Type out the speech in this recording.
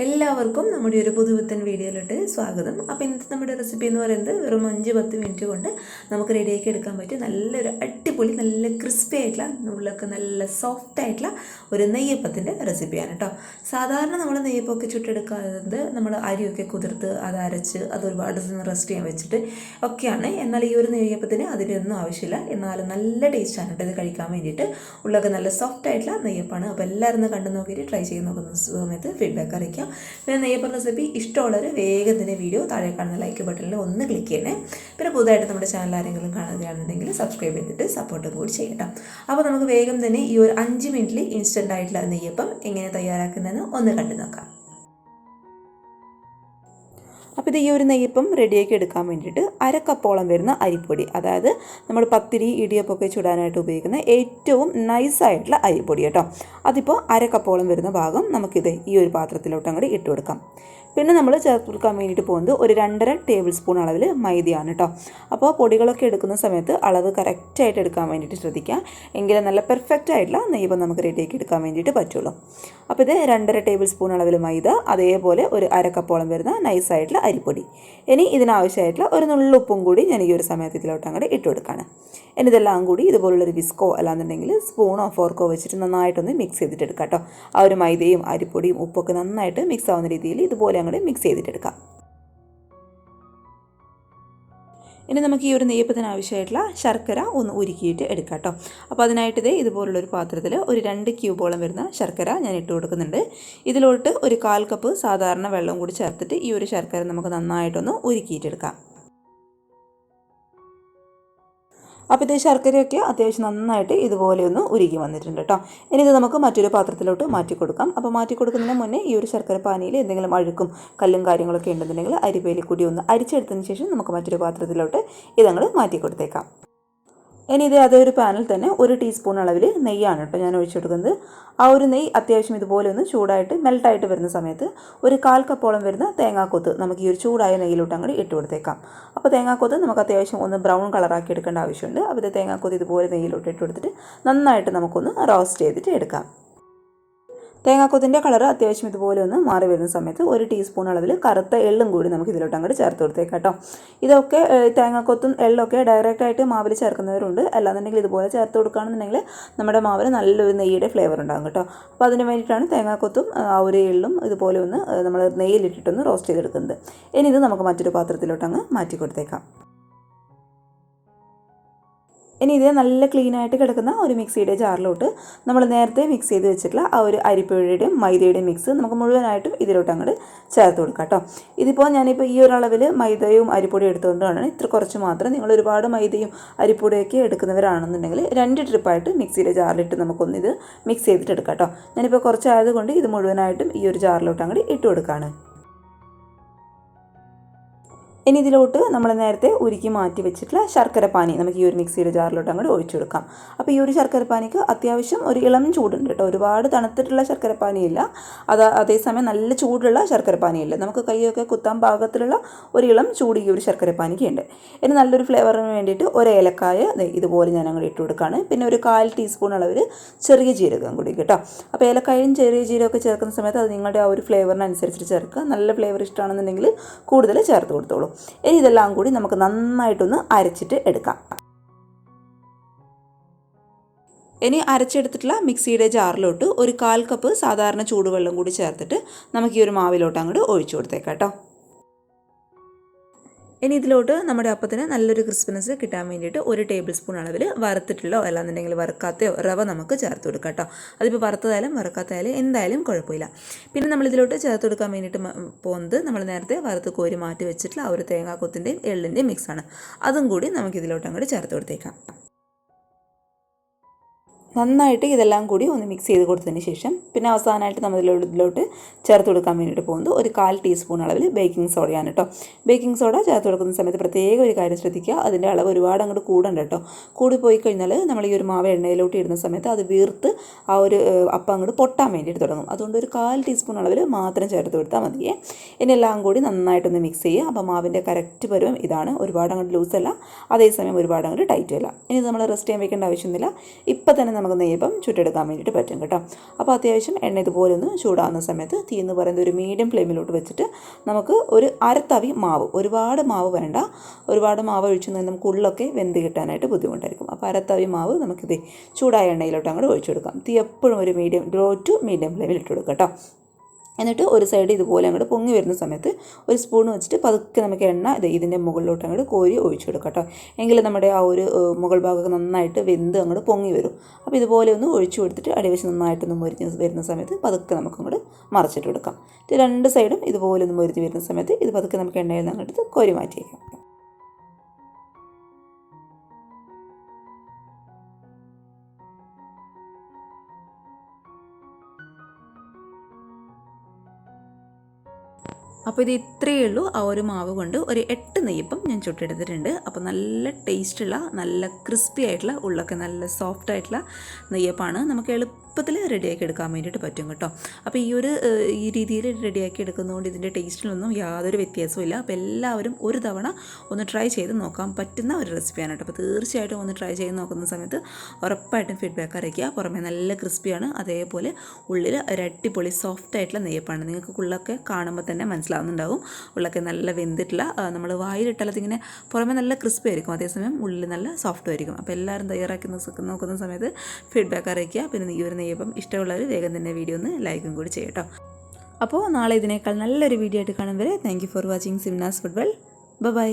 എല്ലാവർക്കും നമ്മുടെ ഒരു പുതുപുത്തൻ വീഡിയോയിലോട്ട് സ്വാഗതം. അപ്പോൾ ഇന്നത്തെ നമ്മുടെ റെസിപ്പി എന്ന് പറയുന്നത് വെറും 5-10 മിനിറ്റ് കൊണ്ട് നമുക്ക് റെഡിയാക്കി എടുക്കാൻ പറ്റും നല്ലൊരു അടിപൊളി നല്ല ക്രിസ്പി ആയിട്ടുള്ള ഉള്ളൊക്കെ നല്ല സോഫ്റ്റ് ആയിട്ടുള്ള ഒരു നെയ്യപ്പത്തിൻ്റെ റെസിപ്പിയാണ് കേട്ടോ. സാധാരണ നമ്മൾ നെയ്യപ്പമൊക്കെ ചുട്ടെടുക്കുന്നത് നമ്മൾ അരിയൊക്കെ കുതിർത്ത് അത് അരച്ച് അത് ഒരുപാട് റെസ്റ്റ് ചെയ്യാൻ വെച്ചിട്ട് ഒക്കെയാണ്. എന്നാൽ ഈ ഒരു നെയ്യപ്പത്തിന് അതിനൊന്നും ആവശ്യമില്ല. എന്നാലും നല്ല ടേസ്റ്റാണ് കേട്ടോ ഇത് കഴിക്കാൻ വേണ്ടിയിട്ട്. ഉള്ളൊക്കെ നല്ല സോഫ്റ്റ് ആയിട്ടുള്ള നെയ്യപ്പാണ്. അപ്പോൾ എല്ലാവരും കണ്ടു നോക്കിയിട്ട് ട്രൈ ചെയ്ത് നോക്കുന്ന സമയത്ത് ഫീഡ്ബാക്ക് അറിയിക്കാം. പിന്നെ നെയ്യപ്പം റെസിപ്പി ഇഷ്ടമുള്ളവർ വേഗം തന്നെ വീഡിയോ താഴെ കാണുന്ന ലൈക്ക് ബട്ടണിൽ ഒന്ന് ക്ലിക്ക് ചെയ്യണേ. പിന്നെ പുതുതായിട്ട് നമ്മുടെ ചാനൽ ആരെങ്കിലും കാണുകയാണെന്നുണ്ടെങ്കിൽ സബ്സ്ക്രൈബ് ചെയ്തിട്ട് സപ്പോർട്ടും കൂടി ചെയ്യട്ടോ. അപ്പോൾ നമുക്ക് വേഗം തന്നെ ഈ ഒരു 5 മിനിറ്റിൽ ഇൻസ്റ്റൻ്റ് ആയിട്ടുള്ള നെയ്യപ്പം എങ്ങനെ തയ്യാറാക്കുന്നതെന്ന് ഒന്ന് കണ്ടു നോക്കാം. അപ്പോൾ ഇത് ഈ ഒരു നെയ്യപ്പം റെഡിയാക്കി എടുക്കാൻ വേണ്ടിയിട്ട് 1/2 കപ്പോളം വരുന്ന അരിപ്പൊടി, അതായത് നമ്മൾ പത്തിരി ഇടിയപ്പമൊക്കെ ചുടാനായിട്ട് ഉപയോഗിക്കുന്ന ഏറ്റവും നൈസായിട്ടുള്ള അരിപ്പൊടി കേട്ടോ. അതിപ്പോൾ 1/2 കപ്പോളം വരുന്ന ഭാഗം നമുക്കിത് ഈ ഒരു പാത്രത്തിലോട്ട് അങ്ങോട്ട് ഇട്ട് കൊടുക്കാം. പിന്നെ നമ്മൾ ചേർത്ത് കൊടുക്കാൻ വേണ്ടിയിട്ട് പോകുന്നത് ഒരു 2.5 ടേബിൾ സ്പൂൺ അളവിൽ മൈദയാണ് കേട്ടോ. അപ്പോൾ പൊടികളൊക്കെ എടുക്കുന്ന സമയത്ത് അളവ് കറക്റ്റായിട്ട് എടുക്കാൻ വേണ്ടിയിട്ട് ശ്രദ്ധിക്കുക. എങ്കിലും നല്ല പെർഫെക്റ്റ് ആയിട്ടുള്ള നെയ്യപ്പം നമുക്ക് റെഡിയാക്കി എടുക്കാൻ വേണ്ടിയിട്ട് പറ്റുള്ളൂ. അപ്പോൾ ഇത് 2.5 ടേബിൾ സ്പൂൺ അളവിൽ മൈദ, അതേപോലെ ഒരു 1/2 കപ്പോളം വരുന്ന നൈസായിട്ടുള്ള അരിപ്പൊടി. ഇനി ഇതിനാവശ്യമായിട്ടുള്ള ഒരു നുള്ളുപ്പും കൂടി ഞാൻ ഈ ഒരു സമയത്ത് ഇതിലോട്ട് അങ്ങോട്ട് ഇട്ട് കൊടുക്കുകയാണ്. ഇനി ഇതെല്ലാം കൂടി ഇതുപോലുള്ളൊരു വിസ്കോ അല്ലാന്നുണ്ടെങ്കിൽ സ്പൂണോ ഫോർക്കോ വെച്ചിട്ട് നന്നായിട്ടൊന്ന് മിക്സ് ചെയ്തിട്ട് എടുക്കാം കേട്ടോ. ആ ഒരു മൈദയും അരിപ്പൊടിയും ഉപ്പൊക്കെ നന്നായിട്ട് മിക്സ് ആവുന്ന രീതിയിൽ ഇതുപോലെ അങ്ങോട്ട് മിക്സ് ചെയ്തിട്ടെടുക്കാം. ഇനി നമുക്ക് ഈ ഒരു നെയ്യപ്പത്തിന് ആവശ്യമായിട്ടുള്ള ശർക്കര ഒന്ന് ഉരുക്കിയിട്ട് എടുക്കാം കേട്ടോ. അപ്പോൾ അതിനായിട്ട് ഇതുപോലുള്ളൊരു പാത്രത്തിൽ ഒരു 2 ക്യൂബോളം വരുന്ന ശർക്കര ഞാൻ ഇട്ട് കൊടുക്കുന്നുണ്ട്. ഇതിലോട്ട് ഒരു 1/4 കപ്പ് സാധാരണ വെള്ളം കൂടി ചേർത്തിട്ട് ഈ ഒരു ശർക്കര നമുക്ക് നന്നായിട്ടൊന്ന് ഉരുക്കിയിട്ടെടുക്കാം. അപ്പോൾ ഇത് ശർക്കരയൊക്കെ അത്യാവശ്യം നന്നായിട്ട് ഇതുപോലെ ഒന്ന് ഉരുകി വന്നിട്ടുണ്ട് കേട്ടോ. ഇനി ഇത് നമുക്ക് മറ്റൊരു പാത്രത്തിലോട്ട് മാറ്റി കൊടുക്കാം. അപ്പോൾ മാറ്റി കൊടുക്കുന്നതിന് മുന്നേ ഈ ഒരു ശർക്കര പാനിയിൽ എന്തെങ്കിലും അഴുക്കും കല്ലും കാര്യങ്ങളൊക്കെ ഉണ്ടെന്നുണ്ടെങ്കിൽ അരിപ്പയിൽ കൂടി ഒന്ന് അരിച്ചെടുത്തതിന് ശേഷം നമുക്ക് മറ്റൊരു പാത്രത്തിലോട്ട് ഇതങ്ങ് മാറ്റി കൊടുത്തേക്കാം. ഇനി ഇത് അതേ ഒരു പാനിൽ തന്നെ 1 ടീസ്പൂൺ അളവിൽ നെയ്യാണ് കേട്ടോ ഞാൻ ഒഴിച്ചു കൊടുക്കുന്നത്. ആ ഒരു നെയ്യ് അത്യാവശ്യം ഇതുപോലെ ഒന്ന് ചൂടായിട്ട് മെൽട്ടായിട്ട് വരുന്ന സമയത്ത് ഒരു 1/4 കപ്പോളം വരുന്ന തേങ്ങാക്കൊത്ത് നമുക്ക് ഈ ഒരു ചൂടായ നെയ്യിലോട്ട് അങ്ങോട്ട് ഇട്ട് കൊടുത്തേക്കാം. അപ്പോൾ തേങ്ങാക്കൊത്ത് നമുക്ക് അത്യാവശ്യം ഒന്ന് ബ്രൗൺ കളറാക്കി എടുക്കേണ്ട ആവശ്യമുണ്ട്. അപ്പോൾ ഇത് തേങ്ങാക്കൊത്ത് ഇതുപോലെ നെയ്യിലോട്ട് ഇട്ട് കൊടുത്തിട്ട് നന്നായിട്ട് നമുക്കൊന്ന് റോസ്റ്റ് ചെയ്തിട്ട് എടുക്കാം. തേങ്ങാക്കൊത്തിൻ്റെ കളർ അത്യാവശ്യം ഇതുപോലെ ഒന്ന് മാറി വരുന്ന സമയത്ത് 1 ടീസ്പൂൺ അളവിൽ കറുത്ത എള്ളും കൂടി നമുക്ക് ഇതിലോട്ട് അങ്ങോട്ട് ചേർത്ത് കൊടുത്തേക്കാം കേട്ടോ. ഇതൊക്കെ തേങ്ങാക്കൊത്തും എള്ളൊക്കെ ഡയറക്റ്റായിട്ട് മാവിൽ ചേർക്കുന്നവരുണ്ട്. അല്ലാന്നുണ്ടെങ്കിൽ ഇതുപോലെ ചേർത്ത് കൊടുക്കുകയാണെന്നുണ്ടെങ്കിൽ നമ്മുടെ മാവിൽ നല്ലൊരു നെയ്യുടെ ഫ്ലേവർ ഉണ്ടാകും കേട്ടോ. അപ്പോൾ അതിന് വേണ്ടിയിട്ടാണ് തേങ്ങാക്കൊത്തും ആ ഒരു എള്ളും ഇതുപോലെ ഒന്ന് നമ്മൾ നെയ്യിലിട്ടിട്ടൊന്ന് റോസ്റ്റ് ചെയ്തെടുക്കുന്നത്. ഇനി ഇത് നമുക്ക് മറ്റൊരു പാത്രത്തിലോട്ട് അങ്ങ് മാറ്റി കൊടുത്തേക്കാം. ഇനി ഇതേ നല്ല ക്ലീനായിട്ട് കിടക്കുന്ന ഒരു മിക്സിയുടെ ജാറിലോട്ട് നമ്മൾ നേരത്തെ മിക്സ് ചെയ്ത് വെച്ചിട്ടുള്ള ആ ഒരു അരിപ്പൊടിയുടെയും മൈദയുടെയും മിക്സ് നമുക്ക് മുഴുവനായിട്ടും ഇതിലോട്ട് അങ്ങോട്ട് ചേർത്ത് കൊടുക്കാം കേട്ടോ. ഇതിപ്പോൾ ഞാനിപ്പോൾ ഈ ഒരു അളവിൽ മൈദയും അരിപ്പൊടിയും എടുത്തുകൊണ്ടാണ് ഇത്ര കുറച്ച് മാത്രം. നിങ്ങൾ ഒരുപാട് മൈദയും അരിപ്പൊടിയൊക്കെ എടുക്കുന്നവരാണെന്നുണ്ടെങ്കിൽ 2 ട്രിപ്പായിട്ട് മിക്സിയുടെ ജാറിലിട്ട് നമുക്കൊന്ന് ഇത് മിക്സ് ചെയ്തിട്ട് എടുക്കാം കേട്ടോ. ഞാനിപ്പോൾ കുറച്ചായതുകൊണ്ട് ഇത് മുഴുവനായിട്ടും ഈ ഒരു ജാറിലോട്ട് അങ്ങോട്ട് ഇട്ട് കൊടുക്കുകയാണ്. ഇനി ഇതിലോട്ട് നമ്മൾ നേരത്തെ ഉരുക്കി മാറ്റി വെച്ചിട്ടുള്ള ശർക്കരപ്പാനി നമുക്ക് ഈ ഒരു മിക്സിയുടെ ജാറിലോട്ട് അങ്ങോട്ട് ഒഴിച്ചു കൊടുക്കാം. അപ്പോൾ ഈ ഒരു ശർക്കരപ്പാനിക്ക് അത്യാവശ്യം ഒരു ഇളം ചൂടുണ്ട് കേട്ടോ. ഒരുപാട് തണുത്തിട്ടുള്ള ശർക്കരപ്പാനിയില്ല, അതേസമയം നല്ല ചൂടുള്ള ശർക്കരപ്പാനിയില്ല. നമുക്ക് കൈയൊക്കെ കുത്താൻ പാകത്തിലുള്ള ഒരു ഇളം ചൂട് ഈ ഒരു ശർക്കരപ്പാനിക്ക് ഉണ്ട്. ഇനി നല്ലൊരു ഫ്ലേവറിന് വേണ്ടിയിട്ട് ഒരു ഏലക്കായ ഇതുപോലെ ഞാൻ അങ്ങോട്ട് ഇട്ട് കൊടുക്കുകയാണ്. പിന്നെ ഒരു 1/4 ടീസ്പൂൺ അളവിൽ ചെറിയ ജീരകം കൂടി കേട്ടോ. അപ്പോൾ ഏലക്കായും ചെറിയ ജീരകമൊക്കെ ചേർക്കുന്ന സമയത്ത് അത് നിങ്ങളുടെ ആ ഒരു ഫ്ലേവറിനനുസരിച്ചിട്ട് ചേർക്കുക. നല്ല ഫ്ലേവർ ഇഷ്ടമാണെന്നുണ്ടെങ്കിൽ കൂടുതൽ ചേർത്ത് കൊടുത്തോളൂ. ഇനി ഇതെല്ലാം കൂടി നമുക്ക് നന്നായിട്ടൊന്ന് അരച്ചിട്ട് എടുക്കാം. ഇനി അരച്ചെടുത്തിട്ടുള്ള മിക്സിയുടെ ജാറിലോട്ട് ഒരു 1/4 കപ്പ് സാധാരണ ചൂടുവെള്ളം കൂടി ചേർത്തിട്ട് നമുക്ക് ഈ ഒരു മാവിലോട്ട് അങ്ങോട്ട് ഒഴിച്ചു കൊടുത്തേക്കാം കേട്ടോ. ഇനി ഇതിലോട്ട് നമ്മുടെ അപ്പത്തിന് നല്ലൊരു ക്രിസ്പിനെസ് കിട്ടാൻ വേണ്ടിയിട്ട് 1 ടേബിൾ സ്പൂൺ അളവിൽ വറുത്തിട്ടുള്ളോ അല്ലാന്നുണ്ടെങ്കിൽ വറുക്കാത്തയോ റവ നമുക്ക് ചേർത്ത് കൊടുക്കാം കേട്ടോ. അതിപ്പോൾ വറുത്തതായാലും വറുക്കാത്തതായാലും എന്തായാലും കുഴപ്പമില്ല. പിന്നെ നമ്മളിതിലോട്ട് ചേർത്ത് കൊടുക്കാൻ വേണ്ടിയിട്ട് പോകുന്നത് നമ്മൾ നേരത്തെ വറുത്ത് കോരി മാറ്റി വെച്ചിട്ടുള്ള ആ ഒരു തേങ്ങാക്കൊത്തിൻ്റെയും എള്ളിൻ്റെയും മിക്സാണ്. അതും കൂടി നമുക്കിതിലോട്ട് അങ്ങോട്ട് ചേർത്ത് കൊടുത്തേക്കാം. നന്നായിട്ട് ഇതെല്ലാം കൂടി ഒന്ന് മിക്സ് ചെയ്ത് കൊടുത്തതിന് ശേഷം പിന്നെ അവസാനമായിട്ട് നമ്മൾ ഇതിലോട്ട് ചേർത്ത് കൊടുക്കാൻ വേണ്ടിയിട്ട് പോകുന്നത് ഒരു 1/4 ടീസ്പൂൺ അളവിൽ ബേക്കിംഗ് സോഡയാണ് കേട്ടോ. ബേക്കിംഗ് സോഡ ചേർത്ത് കൊടുക്കുന്ന സമയത്ത് പ്രത്യേക ഒരു കാര്യം ശ്രദ്ധിക്കുക. അതിൻ്റെ അളവ് ഒരുപാട് അങ്ങോട്ട് കൂടണ്ട കേട്ടോ. കൂടി പോയി കഴിഞ്ഞാൽ നമ്മൾ ഈ ഒരു മാവ് എണ്ണയിലോട്ട് ഇടുന്ന സമയത്ത് അത് വീർത്ത് ആ ഒരു അപ്പം അങ്ങോട്ട് പൊട്ടാൻ വേണ്ടിയിട്ട് തുടങ്ങും. അതുകൊണ്ട് ഒരു 1/4 ടീസ്പൂൺ അളവിൽ മാത്രം ചേർത്ത് കൊടുത്താൽ മതിയേ. ഇനി എല്ലാം കൂടി നന്നായിട്ടൊന്ന് മിക്സ് ചെയ്യുക. അപ്പോൾ മാവിൻ്റെ കറക്റ്റ് പരുവം ഇതാണ്. ഒരുപാട് അങ്ങോട്ട് ലൂസല്ല, അതേസമയം ഒരുപാട് അങ്ങോട്ട് ടൈറ്റും അല്ല. ഇനി നമ്മൾ റെസ്റ്റ് ചെയ്യാൻ വെക്കേണ്ട ആവശ്യമൊന്നുമില്ല. ഇപ്പം തന്നെ നമുക്ക് നെയ്യപ്പം ചുട്ടെടുക്കാൻ വേണ്ടിയിട്ട് പറ്റും കേട്ടോ. അപ്പോൾ അത്യാവശ്യം എണ്ണ ഇതുപോലെ ഒന്ന് ചൂടാകുന്ന സമയത്ത് തീ എന്ന് പറയുന്നത് ഒരു മീഡിയം ഫ്ലെയിമിലോട്ട് വെച്ചിട്ട് നമുക്ക് ഒരു അരത്തവി മാവ്, ഒരുപാട് മാവ് വേണ്ട, ഒരുപാട് മാവ് ഒഴിച്ചു നമുക്ക് ഉള്ളൊക്കെ വെന്ത് കിട്ടാനായിട്ട് ബുദ്ധിമുട്ടായിരിക്കും. അപ്പോൾ അരത്തവി മാവ് നമുക്കിത് ചൂടായ എണ്ണയിലോട്ട് അങ്ങോട്ട് ഒഴിച്ചു കൊടുക്കാം. തീ എപ്പോഴും ഒരു ലോ ടു മീഡിയം ഫ്ലെയിമിൽ ഇട്ട് കൊടുക്കാം കേട്ടോ. എന്നിട്ട് ഒരു സൈഡ് ഇതുപോലെ അങ്ങോട്ട് പൊങ്ങി വരുന്ന സമയത്ത് ഒരു സ്പൂൺ വെച്ചിട്ട് പതുക്കെ നമുക്ക് എണ്ണ ഇതിൻ്റെ മുകളിലോട്ട് അങ്ങോട്ട് കോരി ഒഴിച്ചു കൊടുക്കാം കേട്ടോ. എങ്കിൽ നമ്മുടെ ആ ഒരു മുകൾ ഭാഗമൊക്കെ നന്നായിട്ട് വെന്ത് അങ്ങോട്ട് പൊങ്ങി വരും. അപ്പോൾ ഇതുപോലെ ഒന്ന് ഒഴിച്ചു കൊടുത്തിട്ട് അടിവശം നന്നായിട്ടൊന്ന് മുരിഞ്ഞ് വരുന്ന സമയത്ത് പതുക്കെ നമുക്ക് അങ്ങോട്ട് മറിച്ചിട്ട് കൊടുക്കാം. രണ്ട് സൈഡും ഇതുപോലെ ഒന്ന് മുരിഞ്ഞ് വരുന്ന സമയത്ത് ഇത് പതുക്കെ നമുക്ക് എണ്ണയിൽ നിന്ന് അങ്ങോട്ട് കോരി മാറ്റിയേക്കാം. അപ്പോൾ ഇത് ഇത്രയേ ഉള്ളൂ. ആ ഒരു മാവ് കൊണ്ട് ഒരു 8 നെയ്യപ്പം ഞാൻ ചുട്ടെടുത്തിട്ടുണ്ട്. അപ്പോൾ നല്ല ടേസ്റ്റുള്ള, നല്ല ക്രിസ്പി ആയിട്ടുള്ള, ഉള്ളൊക്കെ നല്ല സോഫ്റ്റ് ആയിട്ടുള്ള നെയ്യപ്പമാണ്. നമുക്ക് എളുപ്പത്തിൽ റെഡിയാക്കി എടുക്കാൻ വേണ്ടിയിട്ട് പറ്റും കേട്ടോ. അപ്പോൾ ഈ രീതിയിൽ റെഡിയാക്കി എടുക്കുന്നതുകൊണ്ട് ഇതിൻ്റെ ടേസ്റ്റിലൊന്നും യാതൊരു വ്യത്യാസവും ഇല്ല. അപ്പോൾ എല്ലാവരും ഒരു തവണ ഒന്ന് ട്രൈ ചെയ്ത് നോക്കാൻ പറ്റുന്ന ഒരു റെസിപ്പിയാണ് കേട്ടോ. അപ്പോൾ തീർച്ചയായിട്ടും ഒന്ന് ട്രൈ ചെയ്ത് നോക്കുന്ന സമയത്ത് ഉറപ്പായിട്ടും ഫീഡ്ബാക്ക് അറിയിക്കുക. പുറമേ നല്ല ക്രിസ്പിയാണ്, അതേപോലെ ഉള്ളിൽ ഒരു അടിപൊളി സോഫ്റ്റ് ആയിട്ടുള്ള നെയ്യപ്പാണ്. നിങ്ങൾക്ക് ഉള്ളൊക്കെ കാണുമ്പോൾ തന്നെ മനസ്സിലാവുന്നുണ്ടാവും. ഉള്ളൊക്കെ നല്ല വെന്തിട്ടില്ല, നമ്മൾ വായിലിട്ടാൽ അതിങ്ങനെ പുറമേ നല്ല ക്രിസ്പി ആയിരിക്കും, അതേസമയം ഉള്ളിൽ നല്ല സോഫ്റ്റ് ആയിരിക്കും. അപ്പോൾ എല്ലാവരും തയ്യാറാക്കി നോക്കുന്ന സമയത്ത് ഫീഡ്ബാക്ക് അറിയിക്കുക. പിന്നെ ഈ ഒരു നെയ്യപ്പം ഇഷ്ടമുള്ളവർ വേഗം തന്നെ വീഡിയോ ഒന്ന് ലൈക്കും കൂടി ചെയ്യട്ടോ. അപ്പോൾ നാളെ ഇതിനേക്കാൾ നല്ലൊരു വീഡിയോ ആയിട്ട് കാണും വരെ thank you for watching Simnas food world. By.